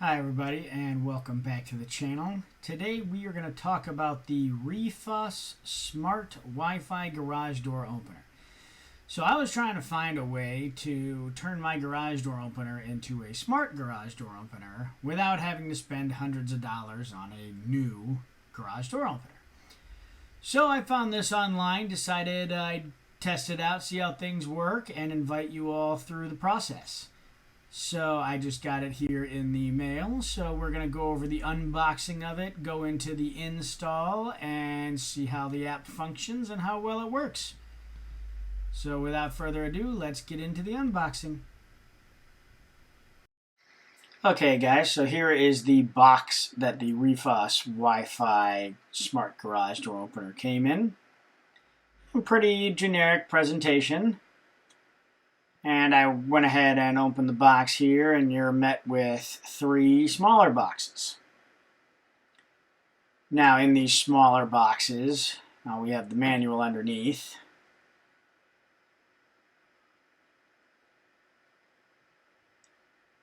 Hi everybody and welcome back to the channel. Today we are going to talk about the Refoss Smart Wi-Fi Garage Door Opener. So I was trying to find a way to turn my garage door opener into a smart garage door opener without having to spend hundreds of dollars on a new garage door opener. So I found this online, decided I'd test it out, see how things work, and invite you all through the process. So I just got it here in the mail. So we're going to go over the unboxing of it, go into the install, and see how the app functions and how well it works. So without further ado, let's get into the unboxing. Okay guys, so here is the box that the Refoss Wi-Fi Smart Garage Door Opener came in. A pretty generic presentation. And I went ahead and opened the box here, and you're met with 3 smaller boxes. Now in these smaller boxes, we have the manual underneath.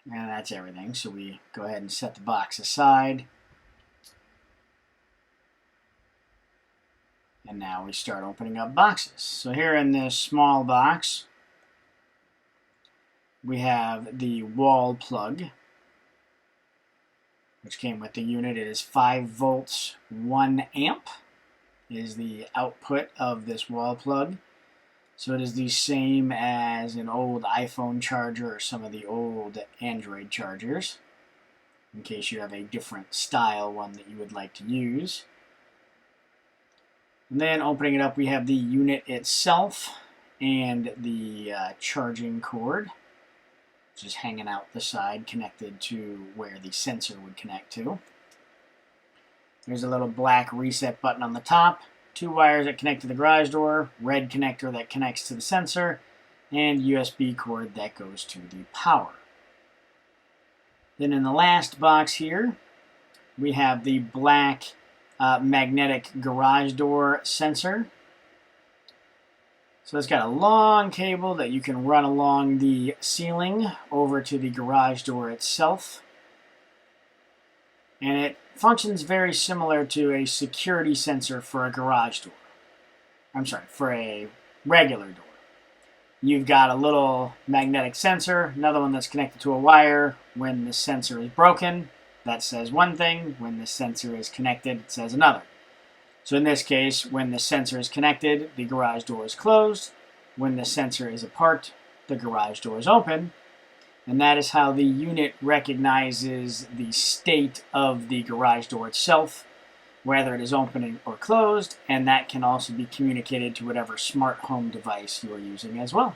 And that's everything. So we go ahead and set the box aside. And now we start opening up boxes. So here in this small box, we have the wall plug, which came with the unit. It is 5 volts, 1 amp is the output of this wall plug. So it is the same as an old iPhone charger or some of the old Android chargers, in case you have a different style one that you would like to use. And then opening it up, we have the unit itself and the charging cord, just hanging out the side, connected to where the sensor would connect to. There's a little black reset button on the top, 2 wires that connect to the garage door, red connector that connects to the sensor, and USB cord that goes to the power. Then in the last box here, we have the black magnetic garage door sensor. So it's got a long cable that you can run along the ceiling over to the garage door itself. And it functions very similar to a security sensor for a garage door. I'm sorry, for a regular door. You've got a little magnetic sensor, another one that's connected to a wire. When the sensor is broken, that says one thing. When the sensor is connected, it says another. So in this case, when the sensor is connected, the garage door is closed. When the sensor is apart, the garage door is open. And that is how the unit recognizes the state of the garage door itself, whether it is opening or closed, and that can also be communicated to whatever smart home device you are using as well.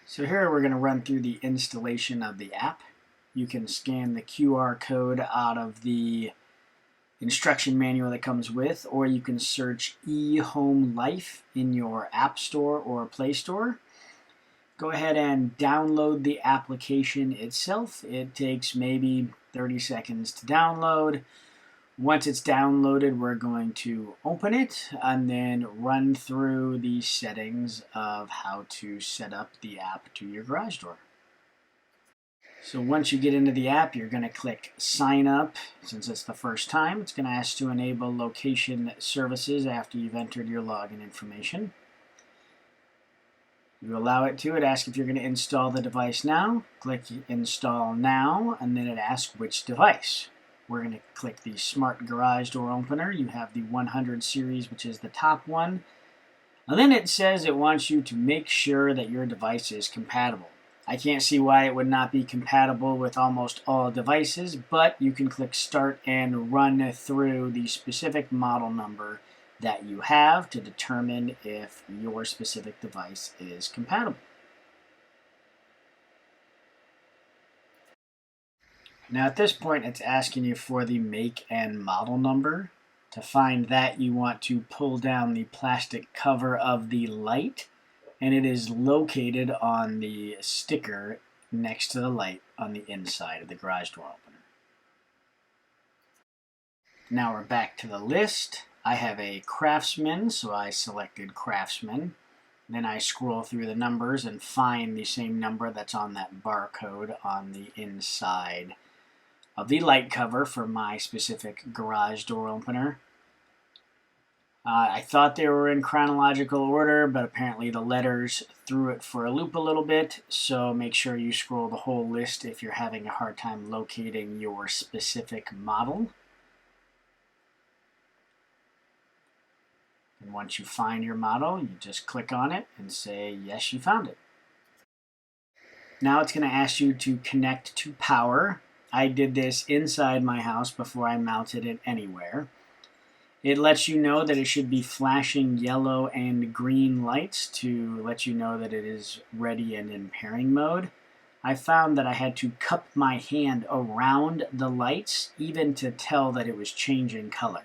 So here we're going to run through the installation of the app. You can scan the QR code out of the instruction manual that comes with, or you can search eHome Life in your App Store or Play Store. Go ahead and download the application itself. It takes maybe 30 seconds to download. Once it's downloaded, we're going to open it and then run through the settings of how to set up the app to your garage door. So once you get into the app, you're going to click Sign Up. Since it's the first time, it's going to ask to enable location services after you've entered your login information. You allow it to. It asks if you're going to install the device now. Click Install Now, and then it asks which device. We're going to click the Smart Garage Door Opener. You have the 100 series, which is the top one. And then it says it wants you to make sure that your device is compatible. I can't see why it would not be compatible with almost all devices, but you can click Start and run through the specific model number that you have to determine if your specific device is compatible. Now at this point, it's asking you for the make and model number. To find that, you want to pull down the plastic cover of the light, and it is located on the sticker next to the light on the inside of the garage door opener. Now we're back to the list. I have a Craftsman, so I selected Craftsman. Then I scroll through the numbers and find the same number that's on that barcode on the inside of the light cover for my specific garage door opener. I thought they were in chronological order, but apparently the letters threw it for a loop a little bit, so make sure you scroll the whole list if you're having a hard time locating your specific model. And once you find your model, you just click on it and say, yes, you found it. Now it's going to ask you to connect to power. I did this inside my house before I mounted it anywhere. It lets you know that it should be flashing yellow and green lights to let you know that it is ready and in pairing mode. I found that I had to cup my hand around the lights even to tell that it was changing color.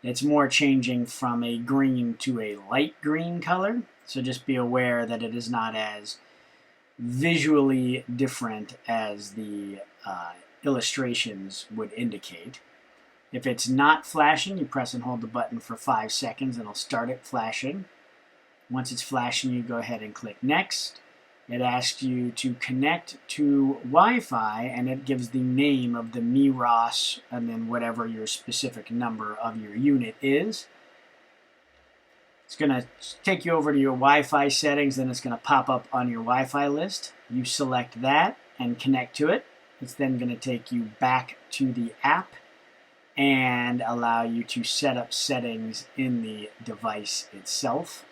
It's more changing from a green to a light green color, so just be aware that it is not as visually different as the illustrations would indicate. If it's not flashing, you press and hold the button for 5 seconds and it'll start it flashing. Once it's flashing, you go ahead and click Next. It asks you to connect to Wi-Fi, and it gives the name of the Refoss and then whatever your specific number of your unit is. It's going to take you over to your Wi-Fi settings, then it's going to pop up on your Wi-Fi list. You select that and connect to it. It's then going to take you back to the app and allow you to set up settings in the device itself.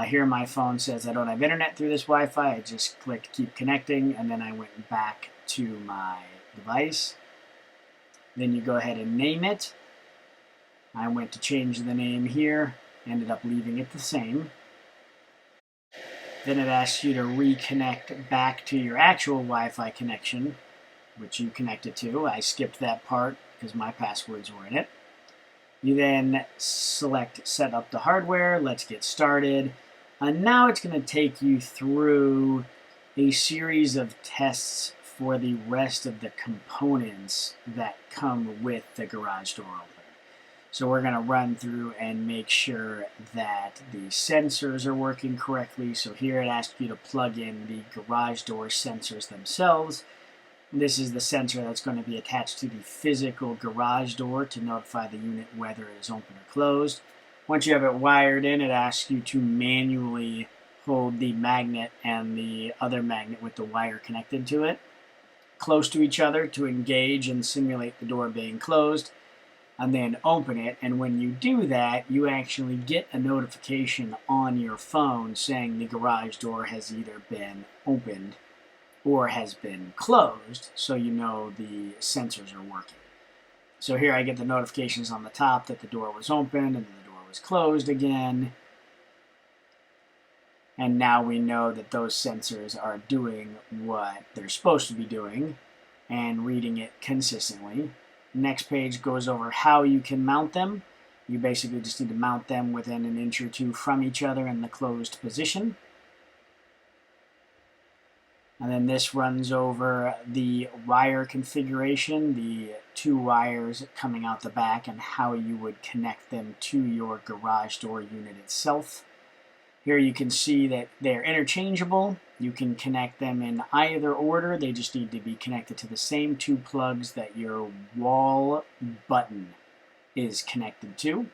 Here my phone says I don't have internet through this Wi-Fi. I just clicked keep connecting and then I went back to my device. Then you go ahead and name it. I went to change the name here, ended up leaving it the same. Then it asks you to reconnect back to your actual Wi-Fi connection, which you connected to. I skipped that part because my passwords were in it. You then select set up the hardware, let's get started. And now it's going to take you through a series of tests for the rest of the components that come with the garage door opener. So we're going to run through and make sure that the sensors are working correctly. So here it asks you to plug in the garage door sensors themselves. This is the sensor that's going to be attached to the physical garage door to notify the unit whether it is open or closed. Once you have it wired in, it asks you to manually hold the magnet and the other magnet with the wire connected to it close to each other to engage and simulate the door being closed, and then open it. And when you do that, you actually get a notification on your phone saying the garage door has either been opened or has been closed, so you know the sensors are working. So here I get the notifications on the top that the door was opened and the door was closed again. And now we know that those sensors are doing what they're supposed to be doing and reading it consistently. Next page goes over how you can mount them. You basically just need to mount them within an inch or two from each other in the closed position. And then this runs over the wire configuration, the 2 wires coming out the back, and how you would connect them to your garage door unit itself. Here you can see that they're interchangeable. You can connect them in either order. They just need to be connected to the same 2 plugs that your wall button is connected to.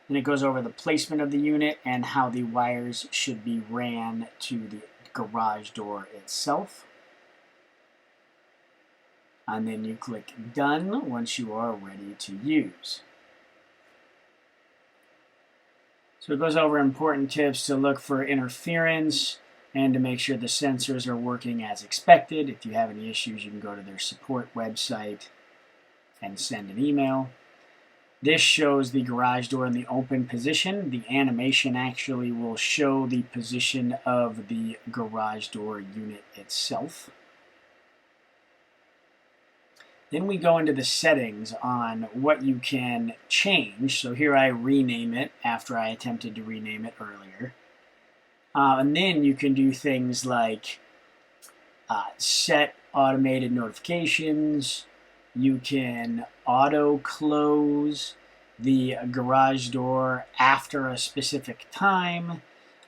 Then it goes over the placement of the unit and how the wires should be ran to the garage door itself. And then you click Done once you are ready to use. So it goes over important tips to look for interference and to make sure the sensors are working as expected. If you have any issues, you can go to their support website and send an email. This shows the garage door in the open position. The animation actually will show the position of the garage door unit itself. Then we go into the settings on what you can change. So here I rename it after I attempted to rename it earlier. And then you can do things like set automated notifications. You can auto close the garage door after a specific time.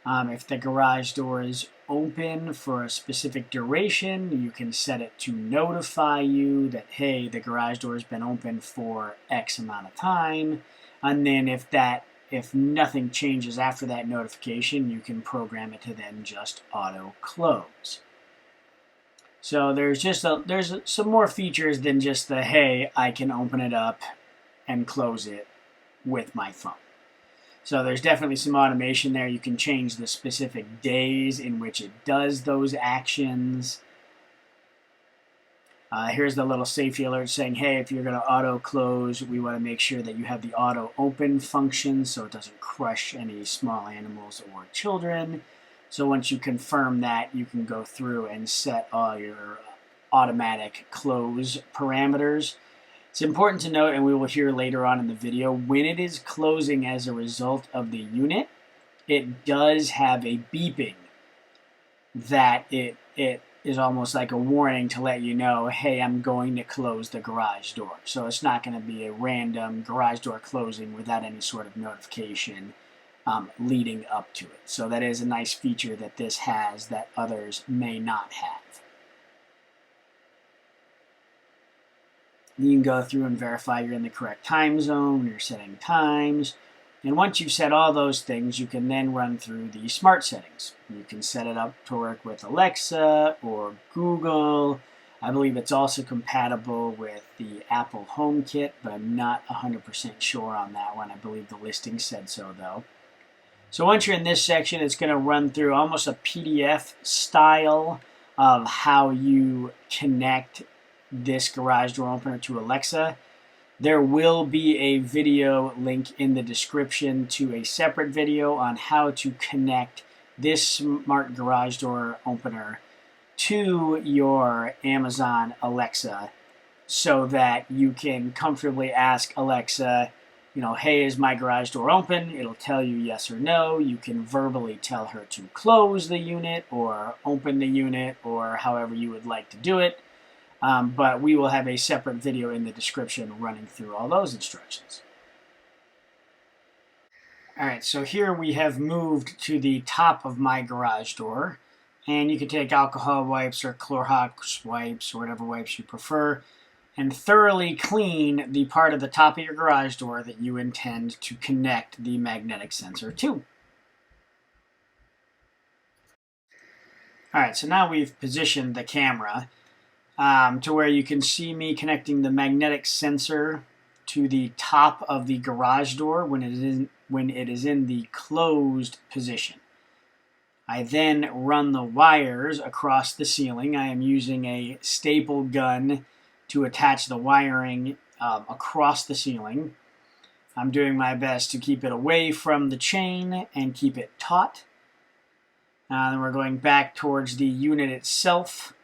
If the garage door is open for a specific duration, you can set it to notify you that, hey, the garage door has been open for X amount of time. And then if nothing changes after that notification, you can program it to then just auto close. So there's some more features than just the, hey, I can open it up and close it with my phone. So there's definitely some automation there. You can change the specific days in which it does those actions. Here's the little safety alert saying, hey, if you're going to auto close, we want to make sure that you have the auto open function so it doesn't crush any small animals or children. So once you confirm that, you can go through and set all your automatic close parameters. It's important to note, and we will hear later on in the video, when it is closing as a result of the unit, it does have a beeping that it is almost like a warning to let you know, hey, I'm going to close the garage door. So it's not going to be a random garage door closing without any sort of notification leading up to it. So that is a nice feature that this has that others may not have. You can go through and verify you're in the correct time zone when you're setting times. And once you've set all those things, you can then run through the smart settings. You can set it up to work with Alexa or Google. I believe it's also compatible with the Apple HomeKit, but I'm not 100% sure on that one. I believe the listing said so, though. So once you're in this section, it's going to run through almost a PDF style of how you connect this garage door opener to Alexa. There will be a video link in the description to a separate video on how to connect this smart garage door opener to your Amazon Alexa so that you can comfortably ask Alexa, hey, is my garage door open? It'll tell you yes or no. You can verbally tell her to close the unit or open the unit or however you would like to do it. But we will have a separate video in the description running through all those instructions. Alright, so here we have moved to the top of my garage door. And you can take alcohol wipes or Clorox wipes or whatever wipes you prefer and thoroughly clean the part of the top of your garage door that you intend to connect the magnetic sensor to. Alright, so now we've positioned the camera to where you can see me connecting the magnetic sensor to the top of the garage door when it is in the closed position. I then run the wires across the ceiling. I am using a staple gun to attach the wiring across the ceiling. I'm doing my best to keep it away from the chain and keep it taut. Then we're going back towards the unit itself,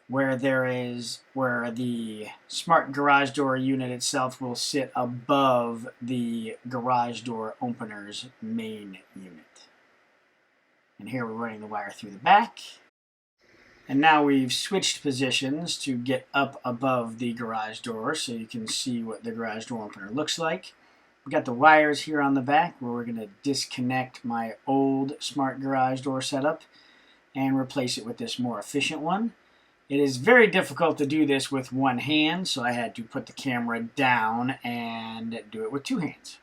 where the smart garage door unit itself will sit above the garage door opener's main unit. And here we're running the wire through the back. And now we've switched positions to get up above the garage door so you can see what the garage door opener looks like. We've got the wires here on the back where we're going to disconnect my old smart garage door setup and replace it with this more efficient one. It is very difficult to do this with one hand, so I had to put the camera down and do it with two hands.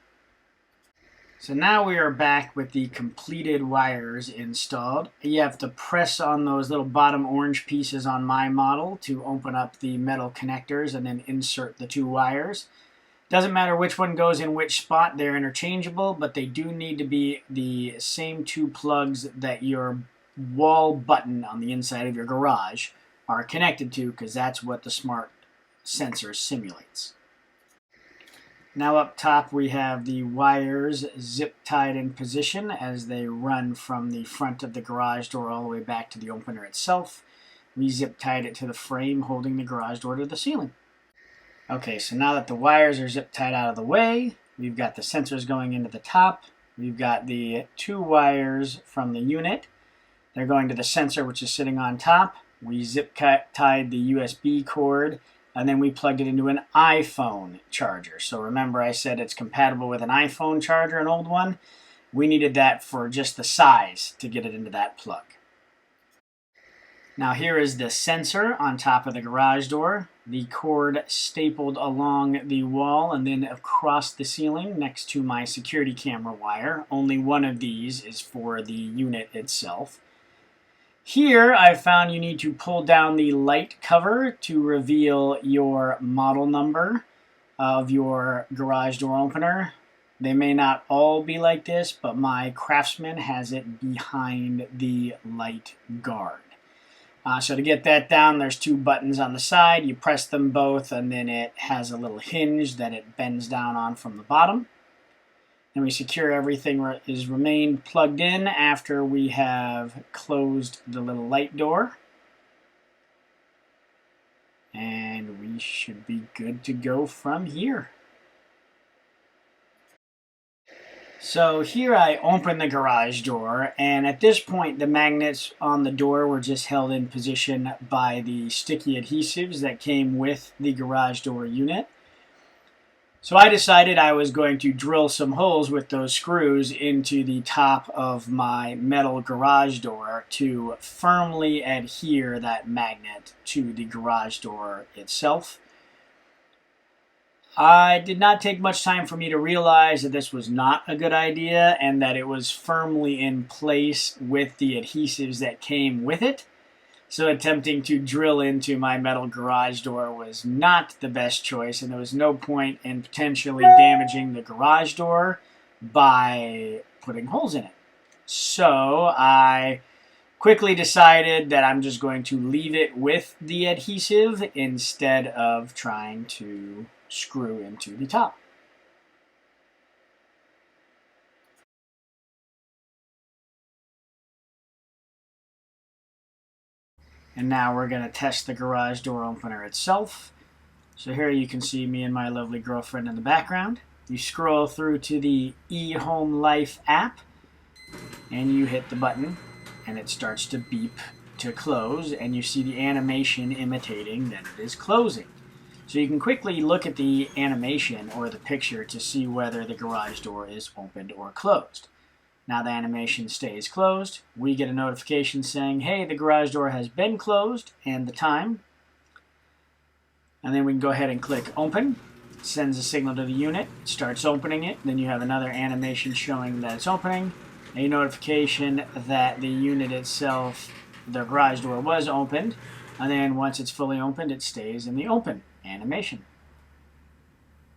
So now we are back with the completed wires installed. You have to press on those little bottom orange pieces on my model to open up the metal connectors and then insert the two wires. Doesn't matter which one goes in which spot, they're interchangeable, but they do need to be the same two plugs that your wall button on the inside of your garage are connected to, because that's what the smart sensor simulates. Now up top we have the wires zip tied in position as they run from the front of the garage door all the way back to the opener itself. We zip tied it to the frame holding the garage door to the ceiling. Okay, so now that the wires are zip tied out of the way, we've got the sensors going into the top. We've got the two wires from the unit. They're going to the sensor, which is sitting on top. We zip tied the USB cord, and then we plugged it into an iPhone charger. So remember I said it's compatible with an iPhone charger, an old one. We needed that for just the size to get it into that plug. Now here is the sensor on top of the garage door. The cord stapled along the wall and then across the ceiling next to my security camera wire. Only one of these is for the unit itself. Here I found you need to pull down the light cover to reveal your model number of your garage door opener. They may not all be like this, but my Craftsman has it behind the light guard. So to get that down, there's two buttons on the side. You press them both, and then it has a little hinge that it bends down on from the bottom. And we secure everything is remained plugged in after we have closed the little light door. And we should be good to go from here. So here I open the garage door, and at this point the magnets on the door were just held in position by the sticky adhesives that came with the garage door unit. So I decided I was going to drill some holes with those screws into the top of my metal garage door to firmly adhere that magnet to the garage door itself. It did not take much time for me to realize that this was not a good idea and that it was firmly in place with the adhesives that came with it. So attempting to drill into my metal garage door was not the best choice, and there was no point in potentially damaging the garage door by putting holes in it. So I quickly decided that I'm just going to leave it with the adhesive instead of trying to screw into the top. And now we're going to test the garage door opener itself. So here you can see me and my lovely girlfriend in the background. You scroll through to the eHome Life app and you hit the button and it starts to beep to close, and you see the animation imitating that it is closing. So you can quickly look at the animation or the picture to see whether the garage door is opened or closed. Now the animation stays closed. We get a notification saying, hey, the garage door has been closed and the time. And then we can go ahead and click open. It sends a signal to the unit. It starts opening it. Then you have another animation showing that it's opening. A notification that the unit itself, the garage door, was opened. And then once it's fully opened, it stays in the open animation.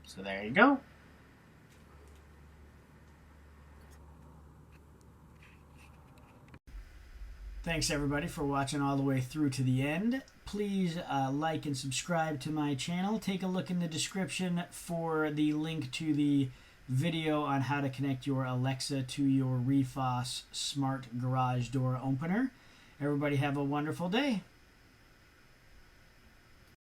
So there you go. Thanks everybody for watching all the way through to the end. Please like and subscribe to my channel. Take a look in the description for the link to the video on how to connect your Alexa to your Refoss Smart Garage Door Opener. Everybody have a wonderful day.